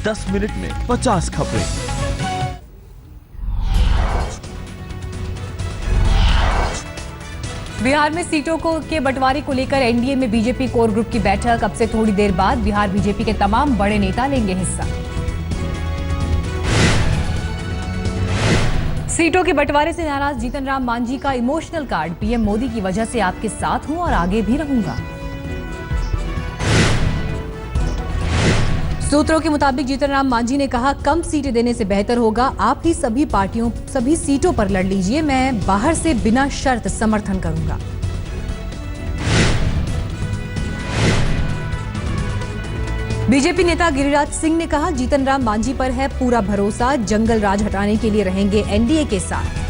10 minute में 50 खबरें। बिहार में सीटों के बंटवारे को लेकर एनडीए में बीजेपी कोर ग्रुप की बैठक। अब से थोड़ी देर बाद बिहार बीजेपी के तमाम बड़े नेता लेंगे हिस्सा। सीटों के बंटवारे से नाराज जीतन राम मांझी का इमोशनल कार्ड। पीएम मोदी की वजह से आपके साथ हूं और आगे भी रहूंगा। सूत्रों के मुताबिक जीतन राम मांझी ने कहा, कम सीटें देने से बेहतर होगा आप ही सभी सीटों पर लड़ लीजिए, मैं बाहर से बिना शर्त समर्थन करूंगा। बीजेपी नेता गिरिराज सिंह ने कहा, जीतन राम मांझी पर है पूरा भरोसा, जंगल राज हटाने के लिए रहेंगे एनडीए के साथ।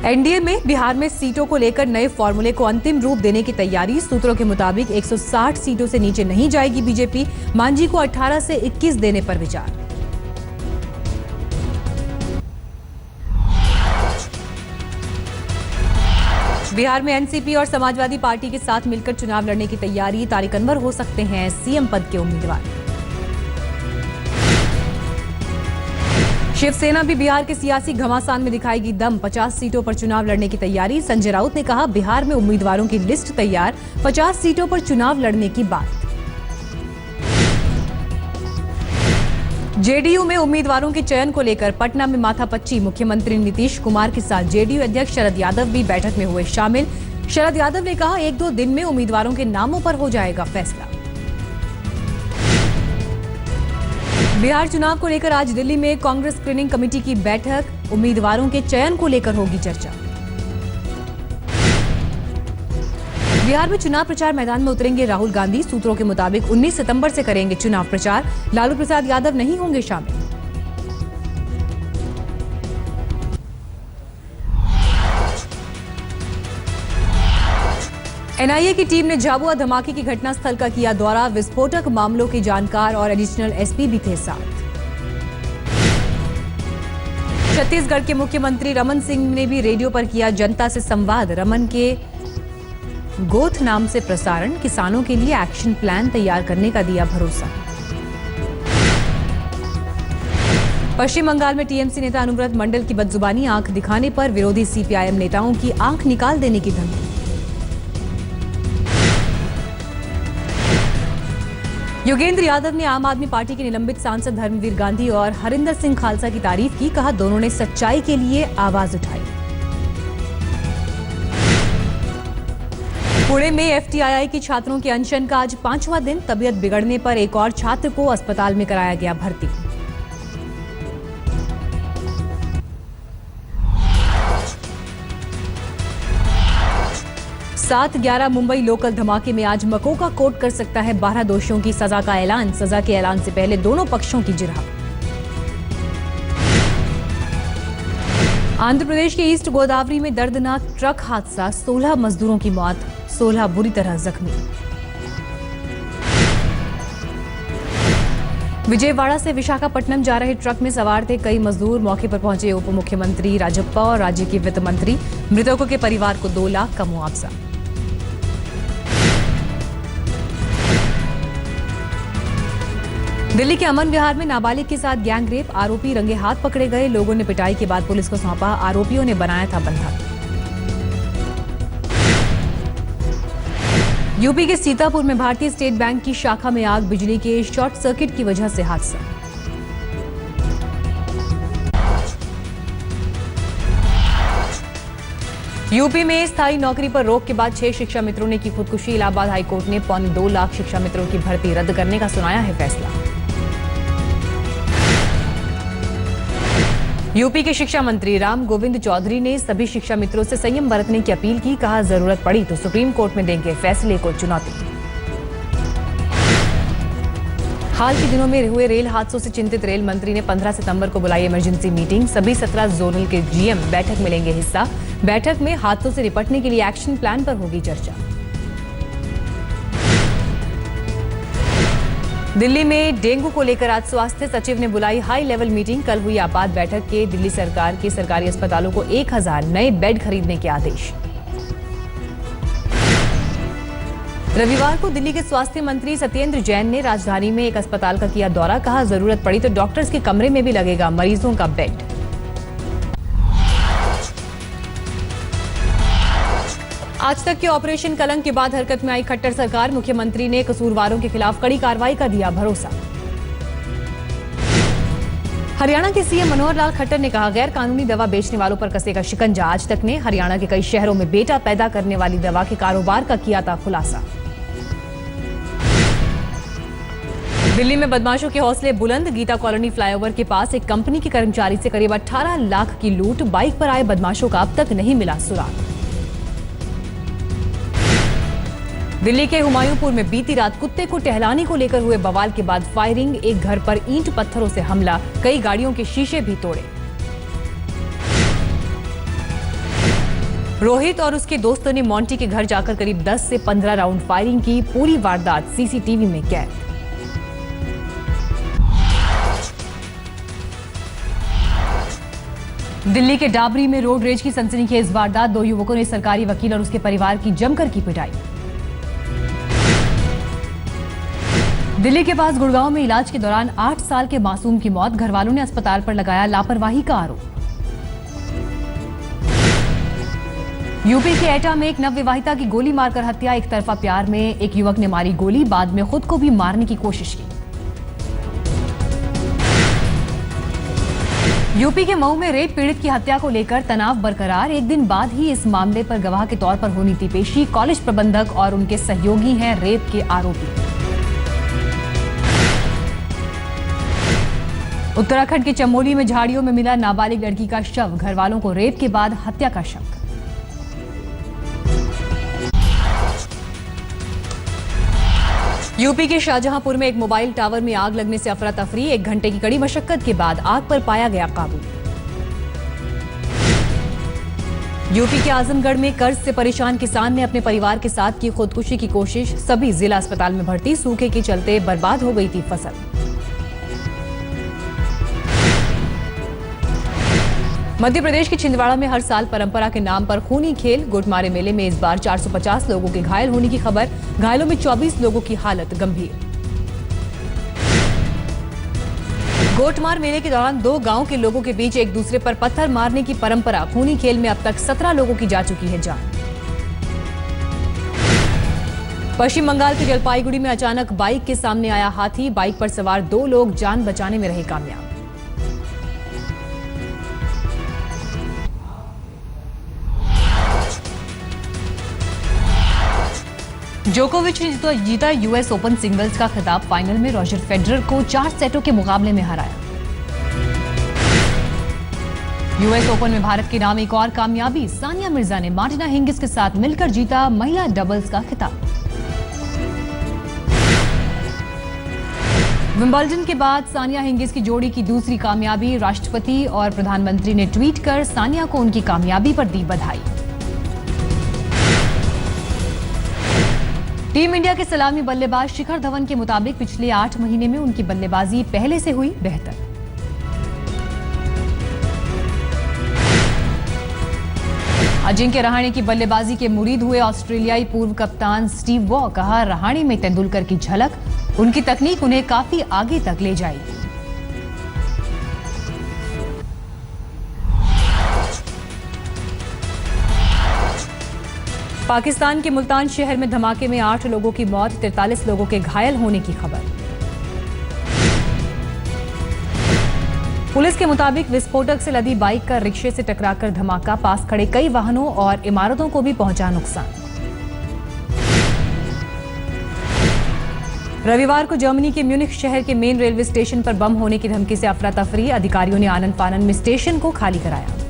एनडीए में बिहार में सीटों को लेकर नए फॉर्मूले को अंतिम रूप देने की तैयारी। सूत्रों के मुताबिक 160 सीटों से नीचे नहीं जाएगी बीजेपी। मांझी को 18 से 21 देने पर विचार। बिहार में एनसीपी और समाजवादी पार्टी के साथ मिलकर चुनाव लड़ने की तैयारी। तारिक अनवर हो सकते हैं सीएम पद के उम्मीदवार। शिवसेना भी बिहार के सियासी घमासान में दिखाएगी दम। 50 सीटों पर चुनाव लड़ने की तैयारी। संजय राउत ने कहा, बिहार में उम्मीदवारों की लिस्ट तैयार, 50 सीटों पर चुनाव लड़ने की बात। जेडीयू में उम्मीदवारों के चयन को लेकर पटना में माथापच्ची। मुख्यमंत्री नीतीश कुमार के साथ जेडीयू अध्यक्ष शरद यादव भी बैठक में हुए शामिल। शरद यादव ने कहा, 1-2 दिन में उम्मीदवारों के नामों पर हो जाएगा फैसला। बिहार चुनाव को लेकर आज दिल्ली में कांग्रेस स्क्रीनिंग कमेटी की बैठक। उम्मीदवारों के चयन को लेकर होगी चर्चा। बिहार में चुनाव प्रचार मैदान में उतरेंगे राहुल गांधी। सूत्रों के मुताबिक 19 सितंबर से करेंगे चुनाव प्रचार। लालू प्रसाद यादव नहीं होंगे शामिल। एनआईए की टीम ने झाबुआ धमाके की घटनास्थल का किया दौरा। विस्फोटक मामलों के जानकार और एडिशनल एसपी भी थे साथ। छत्तीसगढ़ के मुख्यमंत्री रमन सिंह ने भी रेडियो पर किया जनता से संवाद। रमन के गोथ नाम से प्रसारण, किसानों के लिए एक्शन प्लान तैयार करने का दिया भरोसा। पश्चिम बंगाल में टीएमसी नेता अनुव्रत मंडल की बदजुबानी, आंख दिखाने पर विरोधी सीपीआईएम नेताओं की आंख निकाल देने की धमकी। योगेंद्र यादव ने आम आदमी पार्टी के निलंबित सांसद धर्मवीर गांधी और हरिंदर सिंह खालसा की तारीफ की। कहा, दोनों ने सच्चाई के लिए आवाज उठाई। पुणे में एफटीआईआई के छात्रों के अनशन का आज 5वां दिन। तबीयत बिगड़ने पर एक और छात्र को अस्पताल में कराया गया भर्ती। सात 11 मुंबई लोकल धमाके में आज मकोका कोर्ट कर सकता है 12 दोषियों की सजा का ऐलान। सजा के ऐलान से पहले दोनों पक्षों की जिरह। आंध्र प्रदेश के ईस्ट गोदावरी में दर्दनाक ट्रक हादसा, 16 मजदूरों की मौत, 16 बुरी तरह जख्मी। विजयवाड़ा से विशाखापट्टनम जा रहे ट्रक में सवार थे कई मजदूर। मौके पर पहुंचे उप मुख्यमंत्री राजप्पा और राज्य के वित्त मंत्री। मृतकों के परिवार को 2 लाख का मुआवजा। दिल्ली के अमन विहार में नाबालिग के साथ गैंगरेप, आरोपी रंगे हाथ पकड़े गए। लोगों ने पिटाई के बाद पुलिस को सौंपा। आरोपियों ने बनाया था बंधक। यूपी के सीतापुर में भारतीय स्टेट बैंक की शाखा में आग, बिजली के शॉर्ट सर्किट की वजह से हादसा। यूपी में स्थायी नौकरी पर रोक के बाद 6 शिक्षा मित्रों ने की खुदकुशी। इलाहाबाद हाईकोर्ट ने 2.25 लाख शिक्षा मित्रों की भर्ती रद्द करने का सुनाया है फैसला। यूपी के शिक्षा मंत्री राम गोविंद चौधरी ने सभी शिक्षा मित्रों से संयम बरतने की अपील की। कहा, जरूरत पड़ी तो सुप्रीम कोर्ट में देंगे फैसले को चुनौती। हाल के दिनों में हुए रेल हादसों से चिंतित रेल मंत्री ने 15 सितंबर को बुलाई इमरजेंसी मीटिंग। सभी 17 जोनल के जीएम बैठक में लेंगे हिस्सा। बैठक में हादसों से निपटने के लिए एक्शन प्लान पर होगी चर्चा। दिल्ली में डेंगू को लेकर आज स्वास्थ्य सचिव ने बुलाई हाई लेवल मीटिंग। कल हुई आपात बैठक के दिल्ली सरकार के सरकारी अस्पतालों को 1000 नए बेड खरीदने के आदेश। रविवार को दिल्ली के स्वास्थ्य मंत्री सत्येंद्र जैन ने राजधानी में एक अस्पताल का किया दौरा। कहा, जरूरत पड़ी तो डॉक्टर्स के कमरे में भी लगेगा मरीजों का बेड। आज तक के ऑपरेशन कलंक के बाद हरकत में आई खट्टर सरकार। मुख्यमंत्री ने कसूरवारों के खिलाफ कड़ी कार्रवाई का दिया भरोसा। हरियाणा के सीएम मनोहर लाल खट्टर ने कहा, गैर कानूनी दवा बेचने वालों पर कसेगा शिकंजा। आज तक ने हरियाणा के कई शहरों में बेटा पैदा करने वाली दवा के कारोबार का किया था खुलासा। दिल्ली में बदमाशों के हौसले बुलंद। गीता कॉलोनी फ्लाईओवर के पास एक कंपनी के कर्मचारी से करीब 18 लाख की लूट। बाइक पर आए बदमाशों का अब तक नहीं मिला सुराग। दिल्ली के हुमायूंपुर में बीती रात कुत्ते को टहलाने को लेकर हुए बवाल के बाद फायरिंग। एक घर पर ईंट पत्थरों से हमला, कई गाड़ियों के शीशे भी तोड़े। रोहित और उसके दोस्तों ने मोंटी के घर जाकर करीब 10 से 15 राउंड फायरिंग की। पूरी वारदात सीसीटीवी में कैद। दिल्ली के डाबरी में रोड रेज की सनसनीखेज वारदात। 2 युवकों ने सरकारी वकील और उसके परिवार की जमकर की पिटाई। दिल्ली के पास गुड़गांव में इलाज के दौरान 8 साल के मासूम की मौत। घरवालों ने अस्पताल पर लगाया लापरवाही का आरोप। यूपी के एटा में एक नवविवाहिता की गोली मारकर हत्या। एक तरफा प्यार में एक युवक ने मारी गोली, बाद में खुद को भी मारने की कोशिश की। यूपी के मऊ में रेप पीड़ित की हत्या को लेकर तनाव बरकरार। एक दिन बाद ही इस मामले पर गवाह के तौर पर होनी थी पेशी। कॉलेज प्रबंधक और उनके सहयोगी हैं रेप के आरोपी। उत्तराखंड के चमोली में झाड़ियों में मिला नाबालिग लड़की का शव। घरवालों को रेप के बाद हत्या का शक। यूपी के शाहजहांपुर में एक मोबाइल टावर में आग लगने से अफरा तफरी। 1 घंटे की कड़ी मशक्कत के बाद आग पर पाया गया काबू। यूपी के आजमगढ़ में कर्ज से परेशान किसान ने अपने परिवार के साथ की खुदकुशी की कोशिश। सभी जिला अस्पताल में भर्ती। सूखे के चलते बर्बाद हो गई थी फसल। मध्य प्रदेश के छिंदवाड़ा में हर साल परंपरा के नाम पर खूनी खेल। गोटमारे मेले में इस बार 450 लोगों के घायल होने की खबर। घायलों में 24 लोगों की हालत गंभीर। गोटमार मेले के दौरान 2 गांव के लोगों के बीच एक दूसरे पर पत्थर मारने की परंपरा। खूनी खेल में अब तक 17 लोगों की जा चुकी है जान। पश्चिम बंगाल के जलपाईगुड़ी में अचानक बाइक के सामने आया हाथी। बाइक पर सवार 2 लोग जान बचाने में रहे कामयाब। जोकोविच ने जीता यूएस ओपन सिंगल्स का खिताब। फाइनल में रॉजर फेडरर को 4 सेटों के मुकाबले में हराया। यूएस ओपन में भारत के नाम एक और कामयाबी। सानिया मिर्जा ने मार्टिना हिंगिस के साथ मिलकर जीता महिला डबल्स का खिताब। विंबलडन के बाद सानिया हिंगिस की जोड़ी की दूसरी कामयाबी। राष्ट्रपति और प्रधानमंत्री ने ट्वीट कर सानिया को उनकी कामयाबी पर दी बधाई। टीम इंडिया के सलामी बल्लेबाज शिखर धवन के मुताबिक पिछले 8 महीने में उनकी बल्लेबाजी पहले से हुई बेहतर। अजिंक्य रहाणे की बल्लेबाजी के मुरीद हुए ऑस्ट्रेलियाई पूर्व कप्तान स्टीव वॉ। कहा, रहाणे में तेंदुलकर की झलक। उनकी तकनीक उन्हें काफी आगे तक ले जाएगी। पाकिस्तान के मुल्तान शहर में धमाके में 8 लोगों की मौत, 43 लोगों के घायल होने की खबर। पुलिस के मुताबिक विस्फोटक से लदी बाइक का रिक्शे से टकराकर धमाका। पास खड़े कई वाहनों और इमारतों को भी पहुंचा नुकसान। रविवार को जर्मनी के म्यूनिख शहर के मेन रेलवे स्टेशन पर बम होने की धमकी से अफरा तफरी। अधिकारियों ने आनन फानन में स्टेशन को खाली कराया।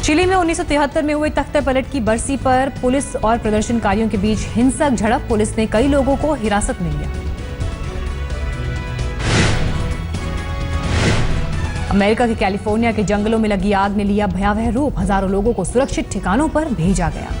चिली में 1973 में हुए तख्ते पलट की बरसी पर पुलिस और प्रदर्शनकारियों के बीच हिंसक झड़प। पुलिस ने कई लोगों को हिरासत में लिया। अमेरिका के कैलिफोर्निया के जंगलों में लगी आग ने लिया भयावह रूप। हजारों लोगों को सुरक्षित ठिकानों पर भेजा गया।